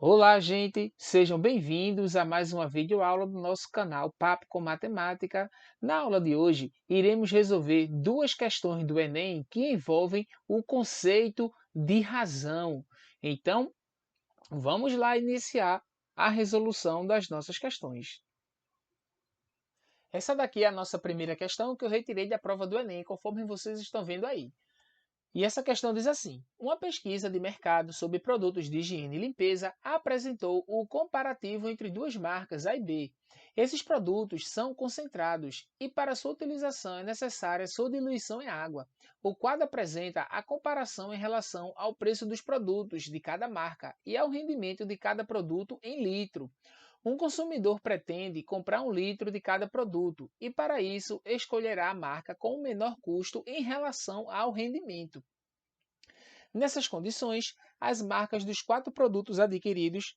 Olá, gente! Sejam bem-vindos a mais uma videoaula do nosso canal Papo com Matemática. Na aula de hoje, iremos resolver duas questões do Enem que envolvem o conceito de razão. Então, vamos lá iniciar a resolução das nossas questões. Essa daqui é a nossa primeira questão que eu retirei da prova do Enem, conforme vocês estão vendo aí. E essa questão diz assim: uma pesquisa de mercado sobre produtos de higiene e limpeza apresentou o comparativo entre duas marcas A e B. Esses produtos são concentrados e para sua utilização é necessária sua diluição em água. O quadro apresenta a comparação em relação ao preço dos produtos de cada marca e ao rendimento de cada produto em litro. Um consumidor pretende comprar 1 litro de cada produto e, para isso, escolherá a marca com o menor custo em relação ao rendimento. Nessas condições, as marcas dos 4 produtos adquiridos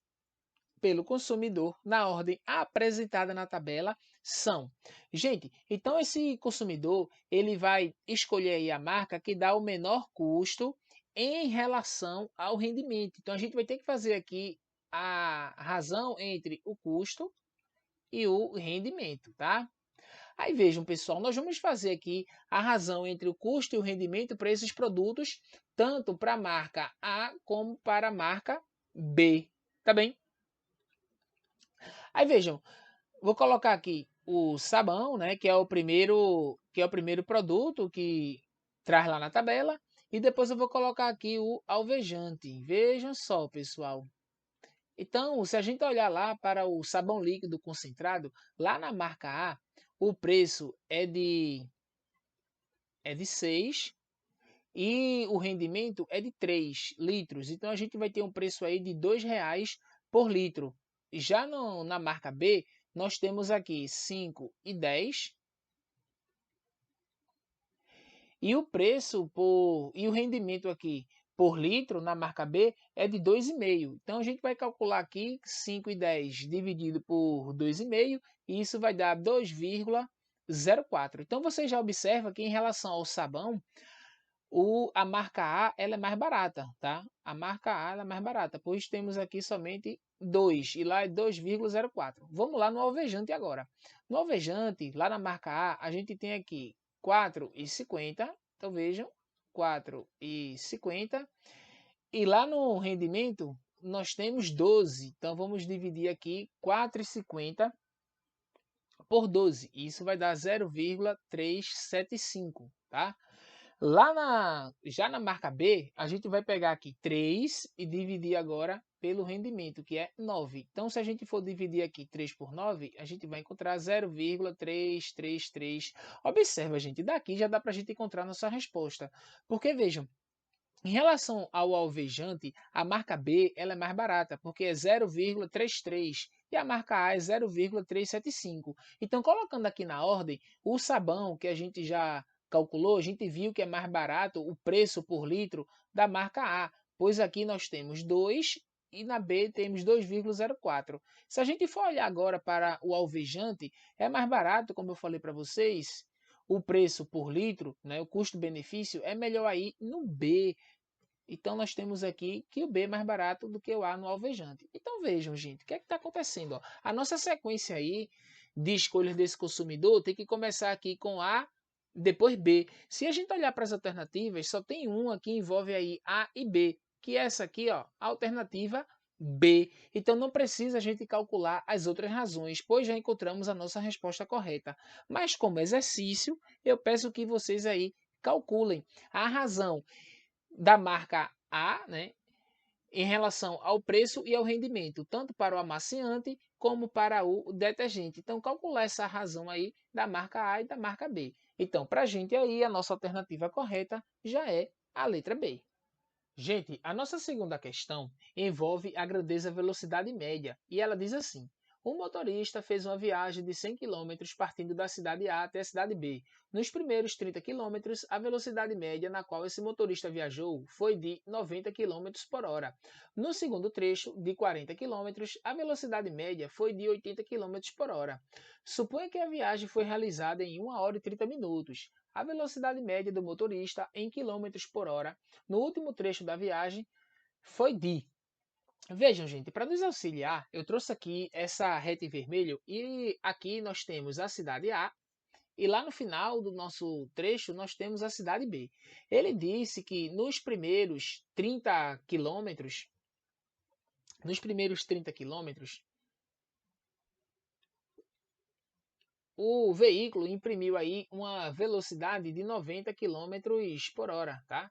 pelo consumidor na ordem apresentada na tabela são. Gente, então esse consumidor ele vai escolher aí a marca que dá o menor custo em relação ao rendimento. Então a gente vai ter que fazer aqui a razão entre o custo e o rendimento, tá? Aí vejam, pessoal, nós vamos fazer aqui a razão entre o custo e o rendimento para esses produtos, tanto para a marca A como para a marca B, tá bem? Aí vejam, vou colocar aqui o sabão, né, que é o primeiro produto que traz lá na tabela, e depois eu vou colocar aqui o alvejante. Vejam só, pessoal. Então, se a gente olhar lá para o sabão líquido concentrado, lá na marca A, o preço é de 6 e o rendimento é de 3 litros. Então a gente vai ter um preço aí de R$ 2 por litro. Já na marca B, nós temos aqui 5 e 10 e o rendimento aqui por litro na marca B é de 2,5. Então a gente vai calcular aqui 5 e 10 dividido por 2,5 e isso vai dar 2,04. Então você já observa que em relação ao sabão, a marca A ela é mais barata, tá? A marca A ela é mais barata, pois temos aqui somente 2 e lá é 2,04. Vamos lá no alvejante agora. No alvejante, lá na marca A gente tem aqui 4,50. Então vejam, 4,50. E lá no rendimento nós temos 12. Então vamos dividir aqui 4,50 por 12. Isso vai dar 0,375, tá? Já na marca B, a gente vai pegar aqui 3 e dividir agora pelo rendimento, que é 9. Então, se a gente for dividir aqui 3 por 9, a gente vai encontrar 0,333. Observa, gente, daqui já dá para a gente encontrar nossa resposta. Porque, vejam, em relação ao alvejante, a marca B ela é mais barata, porque é 0,33 e a marca A é 0,375. Então, colocando aqui na ordem, o sabão que a gente já calculou, a gente viu que é mais barato o preço por litro da marca A, pois aqui nós temos 2 e na B temos 2,04. Se a gente for olhar agora para o alvejante, é mais barato, como eu falei para vocês, o preço por litro, né, o custo-benefício é melhor aí no B. Então nós temos aqui que o B é mais barato do que o A no alvejante. Então vejam, gente, o que é que está acontecendo? Ó? A nossa sequência aí de escolhas desse consumidor tem que começar aqui com A, depois B. Se a gente olhar para as alternativas, só tem uma que envolve aí A e B, que é essa aqui, ó, a alternativa B. Então não precisa a gente calcular as outras razões, pois já encontramos a nossa resposta correta. Mas como exercício, eu peço que vocês aí calculem a razão da marca A, né, em relação ao preço e ao rendimento, tanto para o amaciante como para o detergente. Então, calcular essa razão aí da marca A e da marca B. Então, para a gente aí, a nossa alternativa correta já é a letra B. Gente, a nossa segunda questão envolve a grandeza velocidade média e ela diz assim: um motorista fez uma viagem de 100 quilômetros partindo da cidade A até a cidade B. Nos primeiros 30 quilômetros, a velocidade média na qual esse motorista viajou foi de 90 quilômetros por hora. No segundo trecho, de 40 quilômetros, a velocidade média foi de 80 quilômetros por hora. Suponha que a viagem foi realizada em 1 hora e 30 minutos. A velocidade média do motorista em quilômetros por hora no último trecho da viagem foi de. Vejam, gente, para nos auxiliar, eu trouxe aqui essa reta em vermelho e aqui nós temos a cidade A e lá no final do nosso trecho nós temos a cidade B. Ele disse que nos primeiros 30 quilômetros, o veículo imprimiu aí uma velocidade de 90 quilômetros por hora, tá?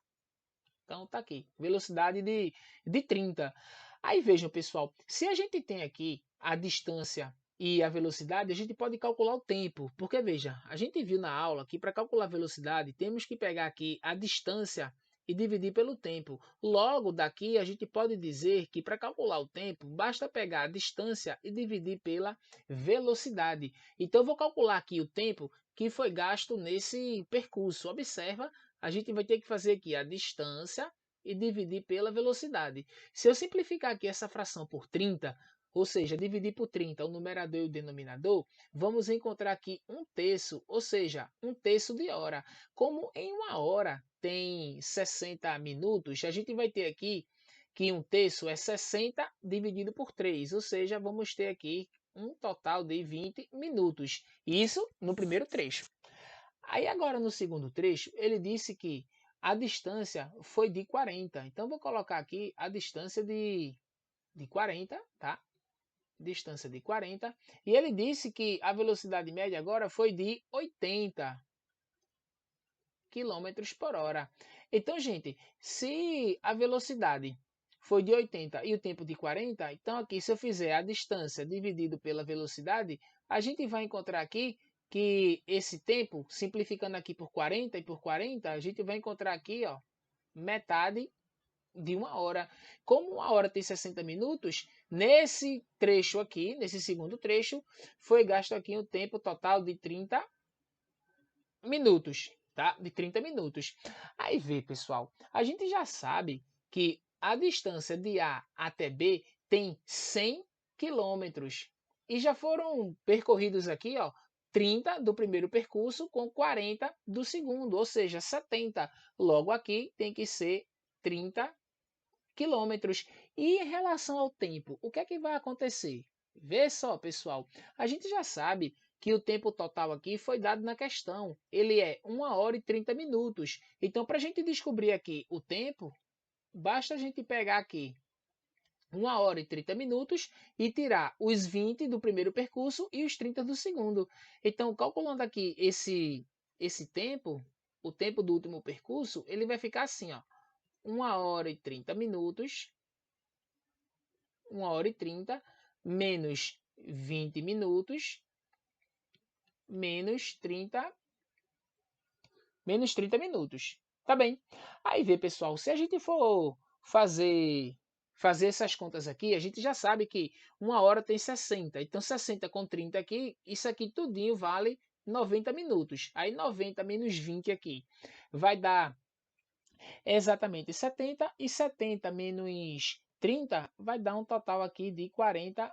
Então tá aqui, velocidade de 30. Aí vejam, pessoal, se a gente tem aqui a distância e a velocidade, a gente pode calcular o tempo. Porque veja, a gente viu na aula que para calcular a velocidade, temos que pegar aqui a distância e dividir pelo tempo. Logo, daqui a gente pode dizer que para calcular o tempo, basta pegar a distância e dividir pela velocidade. Então, eu vou calcular aqui o tempo que foi gasto nesse percurso. Observa, a gente vai ter que fazer aqui a distância e dividir pela velocidade. Se eu simplificar aqui essa fração por 30, ou seja, dividir por 30 o numerador e o denominador, vamos encontrar aqui um terço, ou seja, um terço de hora. Como em uma hora tem 60 minutos, a gente vai ter aqui que um terço é 60 dividido por 3, ou seja, vamos ter aqui um total de 20 minutos. Isso no primeiro trecho. Aí agora no segundo trecho, ele disse que a distância foi de 40. Então vou colocar aqui a distância de 40, tá? Distância de 40. E ele disse que a velocidade média agora foi de 80 quilômetros por hora. Então, gente, se a velocidade foi de 80 e o tempo de 40, então aqui se eu fizer a distância dividido pela velocidade, a gente vai encontrar aqui que esse tempo, simplificando aqui por 40 e por 40, a gente vai encontrar aqui, ó, metade de uma hora. Como uma hora tem 60 minutos, nesse trecho aqui, nesse segundo trecho, foi gasto aqui um tempo total de 30 minutos, tá? De 30 minutos. Aí vê, pessoal, a gente já sabe que a distância de A até B tem 100 quilômetros. E já foram percorridos aqui, ó, 30 do primeiro percurso com 40 do segundo, ou seja, 70. Logo aqui tem que ser 30 quilômetros. E em relação ao tempo, o que é que vai acontecer? Vê só, pessoal, a gente já sabe que o tempo total aqui foi dado na questão. Ele é 1 hora e 30 minutos. Então, para a gente descobrir aqui o tempo, basta a gente pegar aqui 1 hora e 30 minutos e tirar os 20 do primeiro percurso e os 30 do segundo. Então, calculando aqui esse tempo, o tempo do último percurso, ele vai ficar assim, ó. 1 hora e 30 minutos, 1 hora e 30, menos 20 minutos, menos 30 minutos. Tá bem. Aí vê, pessoal, se a gente for fazer essas contas aqui, a gente já sabe que uma hora tem 60. Então, 60 com 30 aqui, isso aqui tudinho vale 90 minutos. Aí, 90 menos 20 aqui vai dar exatamente 70, e 70 menos 30 vai dar um total aqui de 40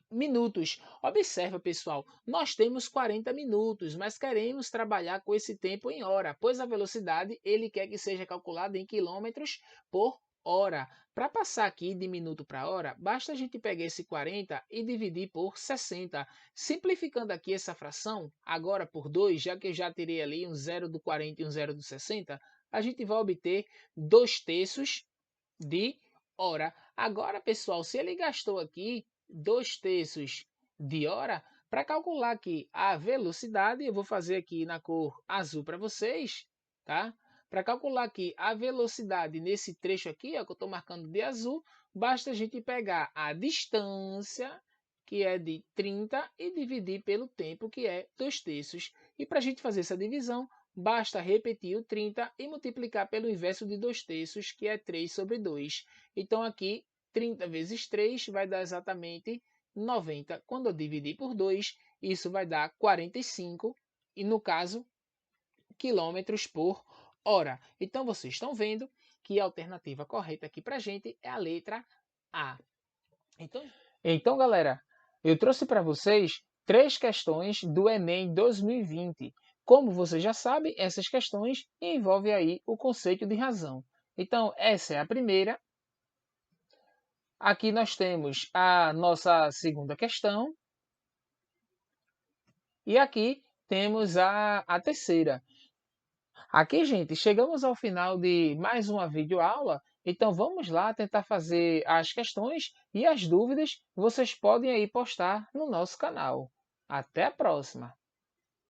minutos. Observa, pessoal, nós temos 40 minutos, mas queremos trabalhar com esse tempo em hora, pois a velocidade ele quer que seja calculada em quilômetros por hora. Para passar aqui de minuto para hora, basta a gente pegar esse 40 e dividir por 60. Simplificando aqui essa fração, agora por 2, já que eu já terei ali um 0 do 40 e um 0 do 60, a gente vai obter 2 terços de hora. Agora, pessoal, se ele gastou aqui 2 terços de hora, para calcular aqui a velocidade, eu vou fazer aqui na cor azul para vocês, tá? Para calcular aqui a velocidade nesse trecho aqui, ó, que eu estou marcando de azul, basta a gente pegar a distância, que é de 30, e dividir pelo tempo, que é 2 terços. E para a gente fazer essa divisão, basta repetir o 30 e multiplicar pelo inverso de 2 terços, que é 3 sobre 2. Então, aqui, 30 vezes 3 vai dar exatamente 90. Quando eu dividir por 2, isso vai dar 45, e no caso, quilômetros por hora. Então, vocês estão vendo que a alternativa correta aqui para a gente é a letra A. Então, galera, eu trouxe para vocês 3 questões do Enem 2020. Como você já sabe, essas questões envolvem aí o conceito de razão. Então, essa é a primeira, Aqui nós temos a nossa segunda questão. E aqui temos a terceira. Aqui, gente, chegamos ao final de mais uma videoaula. Então vamos lá tentar fazer as questões e as dúvidas vocês podem aí postar no nosso canal. Até a próxima!